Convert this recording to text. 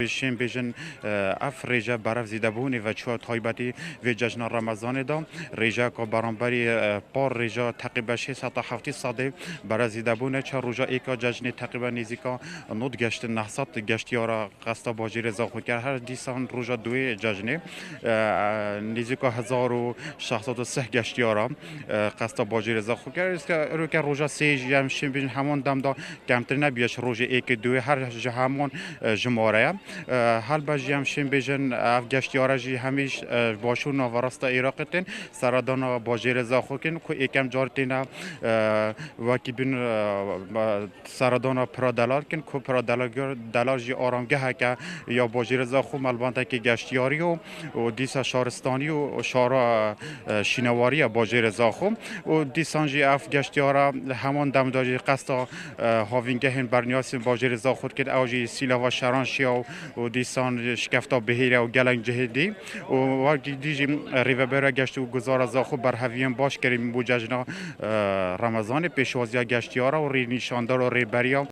بشین بیشن اف ریجا برف زیده بونی و چه تایباتی و جشن رمضان دام ریجا که برانبری پار ریجا تقریبا 670 ساده برای زیده بونه چه روزا ایکا جشن تقریبا نیزیکا نود گشت نهصد گشتیارا قصد باجی رضا خود کرد هر دیسان روزا دوی جشن نیزیکا 1603 گشتیارا قصد باجی رضا خود کرد است که رو که روزا سه جمشین بین همون دام دا کمتر نبیش روز ایک دوی هر همون جمعه حال باجیم شیم بیشن اف گشتیارجی همیش باشون و راست عراقتن سرادان باجی رضا خوکن کو یکم جارتینا وکی بین سرادان پرادلار کن کو پرادلار دلار جی آرامگه که یا باجی رضا خو ملبانتا که گشتیاری و دیسا شارستانی و شارا شینواری باجی رضا خو و دیسان جی اف گشتیارا همان دمداجی قصد هاوینگه هن برنیاس باجی رضا خود کد اوجی سیلا و شران شیا و دیسان شکفتا بهیره و گلنگ جهدی و وقتی دیجی ریوبرا گشت و گزار از آخو بر هویان باش کریم بو جشن رمضان پیشوازی گشتیارا و ری نشاندار و ری بریا